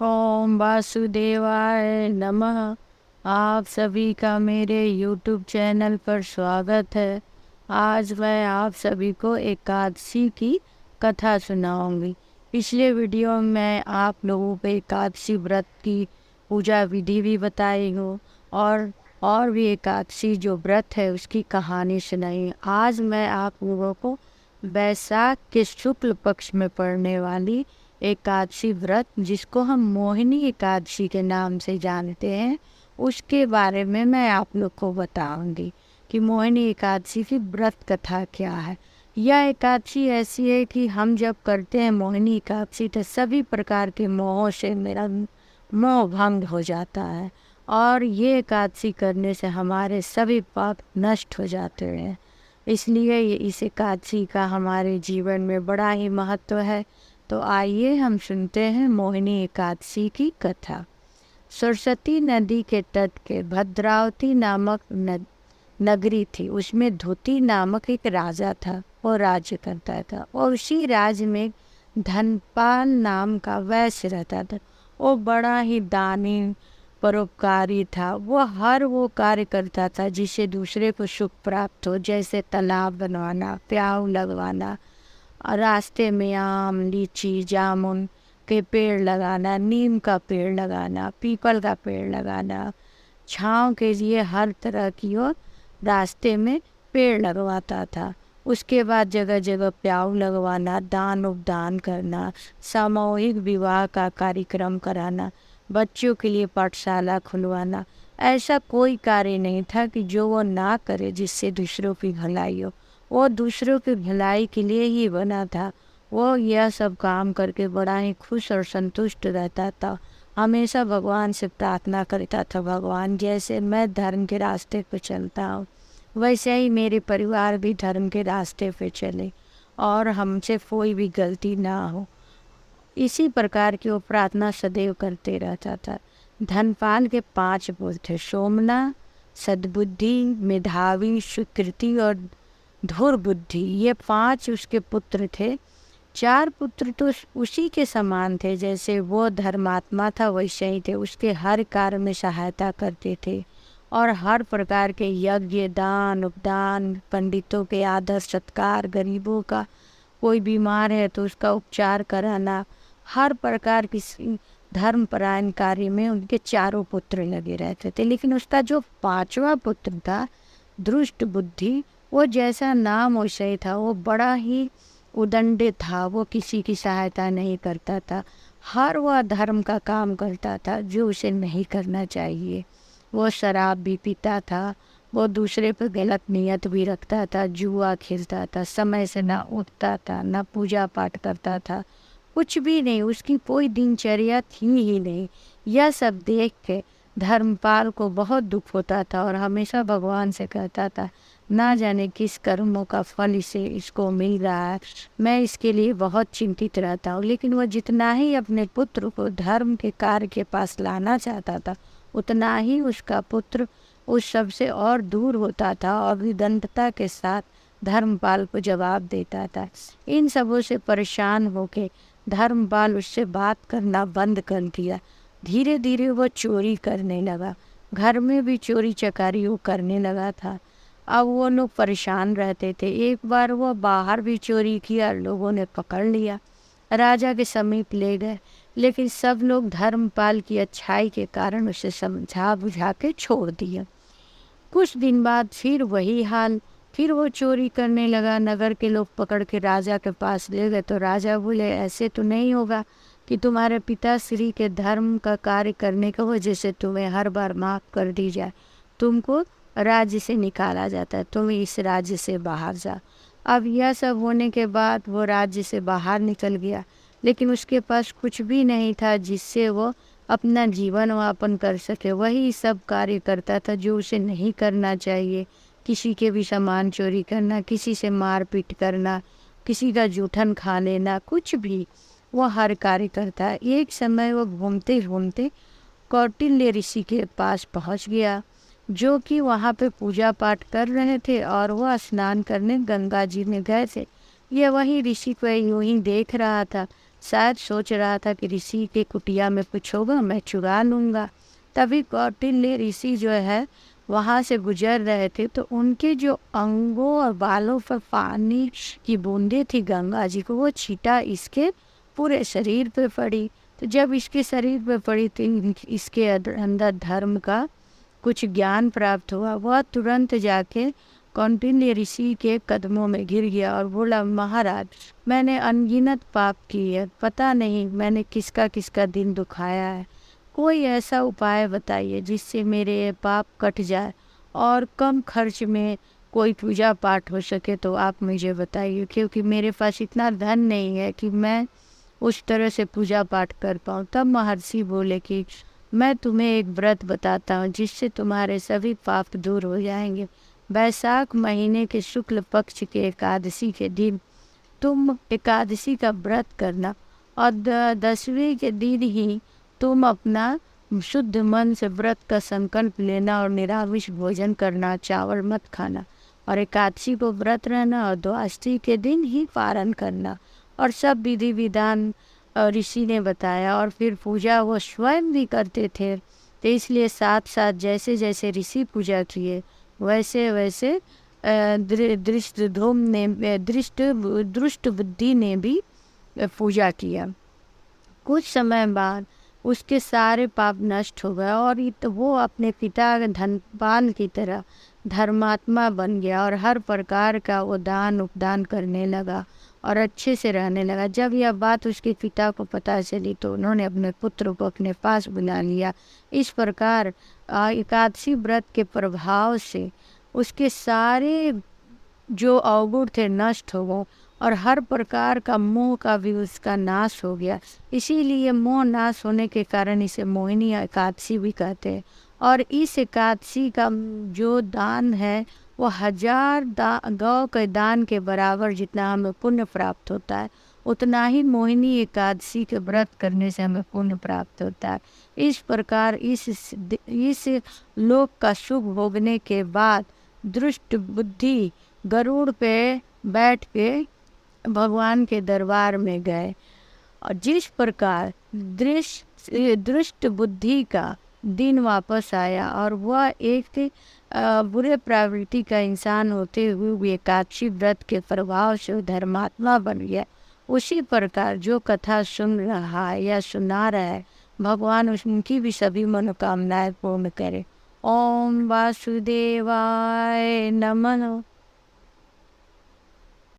ओम वासुदेवाय नमः। आप सभी का मेरे YouTube चैनल पर स्वागत है। आज मैं आप सभी को एकादशी की कथा सुनाऊंगी। पिछले वीडियो में मैं आप लोगों को एकादशी व्रत की पूजा विधि भी बताई हूँ और भी एकादशी जो व्रत है उसकी कहानी सुनाई। आज मैं आप लोगों को बैसाख के शुक्ल पक्ष में पड़ने वाली एकादशी व्रत, जिसको हम मोहिनी एकादशी के नाम से जानते हैं, उसके बारे में मैं आप लोग को बताऊंगी कि मोहिनी एकादशी की व्रत कथा क्या है। यह एकादशी ऐसी है कि हम जब करते हैं मोहिनी एकादशी तो सभी प्रकार के मोहों से मेरा मोह भंग हो जाता है और ये एकादशी करने से हमारे सभी पाप नष्ट हो जाते हैं। इसलिए ये इस एकादशी का हमारे जीवन में बड़ा ही महत्व है। तो आइए हम सुनते हैं मोहिनी एकादशी की कथा। सरस्वती नदी के तट के भद्रावती नामक नगरी थी। उसमें धुति नामक एक राजा था। वो राज्य करता था और उसी राज्य में धनपाल नाम का वैश्य रहता था। वो बड़ा ही दानी परोपकारी था। वो हर वो कार्य करता था जिससे दूसरे को सुख प्राप्त हो, जैसे तालाब बनवाना, प्याऊ लगवाना, रास्ते में आम, लीची, जामुन के पेड़ लगाना, नीम का पेड़ लगाना, पीपल का पेड़ लगाना, छांव के लिए हर तरह की और रास्ते में पेड़ लगवाता था। उसके बाद जगह जगह प्याऊ लगवाना, दान उपदान करना, सामूहिक विवाह का कार्यक्रम कराना, बच्चों के लिए पाठशाला खुलवाना। ऐसा कोई कार्य नहीं था कि जो वो ना करे जिससे दूसरों की भलाई हो। वो दूसरों की भलाई के लिए ही बना था। वो यह सब काम करके बड़ा ही खुश और संतुष्ट रहता था। हमेशा भगवान से प्रार्थना करता था, भगवान जैसे मैं धर्म के रास्ते पर चलता हूँ वैसे ही मेरे परिवार भी धर्म के रास्ते पे चले और हमसे कोई भी गलती ना हो। इसी प्रकार की वो प्रार्थना सदैव करते रहता था। धनपाल के 5 पुत्र थे, सोमना, सद्बुद्धि, मेधावी, सुकृति और धुर्बुद्धि। ये 5 उसके पुत्र थे। 4 पुत्र तो उसी के समान थे, जैसे वो धर्मात्मा था वैसे ही थे। उसके हर कार्य में सहायता करते थे और हर प्रकार के यज्ञ, दान उपदान, पंडितों के आदर सत्कार, गरीबों का कोई बीमार है तो उसका उपचार कराना, हर प्रकार की धर्मपरायण कार्य में उनके 4 पुत्र लगे रहते थे। लेकिन उसका जो 5वां पुत्र था, दुष्ट बुद्धि, वो जैसा नाम वैसा ही था। वो बड़ा ही उदंड था। वो किसी की सहायता नहीं करता था। हर वह धर्म का काम करता था जो उसे नहीं करना चाहिए। वो शराब भी पीता था। वो दूसरे पर गलत नियत भी रखता था, जुआ खेलता था, समय से ना उठता था, ना पूजा पाठ करता था, कुछ भी नहीं, उसकी कोई दिनचर्या थी ही नहीं। यह सब देख के धर्मपाल को बहुत दुख होता था और हमेशा भगवान से कहता था, ना जाने किस कर्मों का फल इसे इसको मिल रहा है। मैं इसके लिए बहुत चिंतित रहता हूँ। लेकिन वह जितना ही अपने पुत्र को धर्म के कार्य के पास लाना चाहता था, उतना ही उसका पुत्र उस सब से और दूर होता था और विदंतता के साथ धर्मपाल को जवाब देता था। इन सबों से परेशान होके धर्मपाल उससे बात करना बंद कर दिया। धीरे धीरे वो चोरी करने लगा। घर में भी चोरी चकारी वो करने लगा था। अब वो लोग परेशान रहते थे। एक बार वो बाहर भी चोरी किया, लोगों ने पकड़ लिया, राजा के समीप ले गए। लेकिन सब लोग धर्मपाल की अच्छाई के कारण उसे समझा बुझा के छोड़ दिया। कुछ दिन बाद फिर वही हाल, फिर वो चोरी करने लगा। नगर के लोग पकड़ के राजा के पास ले गए तो राजा बोले, ऐसे तो नहीं होगा कि तुम्हारे पिताश्री के धर्म का कार्य करने की वजह से तुम्हें हर बार माफ़ कर दी जाए। तुमको राज्य से निकाला जाता है, तुम इस राज्य से बाहर जा। अब यह सब होने के बाद वो राज्य से बाहर निकल गया। लेकिन उसके पास कुछ भी नहीं था जिससे वो अपना जीवन यापन कर सके। वही सब कार्य करता था जो उसे नहीं करना चाहिए। किसी के भी सामान चोरी करना, किसी से मारपीट करना, किसी का जूठन खा लेना, कुछ भी वो हर कार्य करता है। एक समय वो घूमते घूमते कौटिल्य ऋषि के पास पहुंच गया, जो कि वहाँ पे पूजा पाठ कर रहे थे और वह स्नान करने गंगा जी में गए थे। यह वही ऋषि को यूं ही देख रहा था। शायद सोच रहा था कि ऋषि के कुटिया में कुछ होगा, मैं चुरा लूँगा। तभी कौटिल्य ऋषि जो है वहाँ से गुजर रहे थे, तो उनके जो अंगों और बालों पर पानी की बूंदें थी गंगा जी को, वो छींटा इसके पूरे शरीर पे पड़ी। तो जब इसके शरीर पे पड़ी तो इसके अंदर धर्म का कुछ ज्ञान प्राप्त हुआ। वह तुरंत जाके कौटिल्य ऋषि के कदमों में गिर गया और बोला, महाराज, मैंने अनगिनत पाप किए है, पता नहीं मैंने किसका किसका दिल दुखाया है। कोई ऐसा उपाय बताइए जिससे मेरे ये पाप कट जाए और कम खर्च में कोई पूजा पाठ हो सके तो आप मुझे बताइए, क्योंकि मेरे पास इतना धन नहीं है कि मैं उस तरह से पूजा पाठ कर पाऊँ। तब महर्षि बोले कि मैं तुम्हें एक व्रत बताता हूँ जिससे तुम्हारे सभी पाप दूर हो जाएंगे। वैशाख महीने के शुक्ल पक्ष के एकादशी के दिन तुम एकादशी का व्रत करना और 10वें के दिन ही तुम अपना शुद्ध मन से व्रत का संकल्प लेना और निरामिष भोजन करना, चावल मत खाना, और एकादशी को व्रत रहना और द्वादशी के दिन ही पारण करना। और सब विधि विधान ऋषि ने बताया और फिर पूजा वो स्वयं भी करते थे। तो इसलिए साथ साथ जैसे जैसे ऋषि पूजा किए वैसे वैसे दृष्ट बुद्धि ने भी पूजा किया। कुछ समय बाद उसके सारे पाप नष्ट हो गए और वो अपने पिता धनपाल की तरह धर्मात्मा बन गया और हर प्रकार का वो दान उपदान करने लगा और अच्छे से रहने लगा। जब यह बात उसके पिता को पता चली तो उन्होंने अपने पुत्र को अपने पास बुला लिया। इस प्रकार एकादशी व्रत के प्रभाव से उसके सारे जो अवगुण थे नष्ट हो गए और हर प्रकार का मोह का भी उसका नाश हो गया। इसीलिए मोह नाश होने के कारण इसे मोहिनी एकादशी भी कहते हैं। और इस एकादशी का जो दान है वो 1000 गौ के दान के बराबर जितना हमें पुण्य प्राप्त होता है, उतना ही मोहिनी एकादशी के व्रत करने से हमें पुण्य प्राप्त होता है। इस प्रकार इस लोक का सुख भोगने के बाद दृष्ट बुद्धि गरुड़ पे बैठ के भगवान के दरबार में गए और जिस प्रकार दृष्ट बुद्धि का दिन वापस आया और वह एक बुरे प्रवृत्ति का इंसान होते हुए एकादशी व्रत के प्रभाव से धर्मात्मा बन गया, उसी प्रकार जो कथा सुन रहा है या सुना रहा है भगवान उनकी भी सभी मनोकामनाएं पूर्ण करे। ओम वासुदेवाय नमः।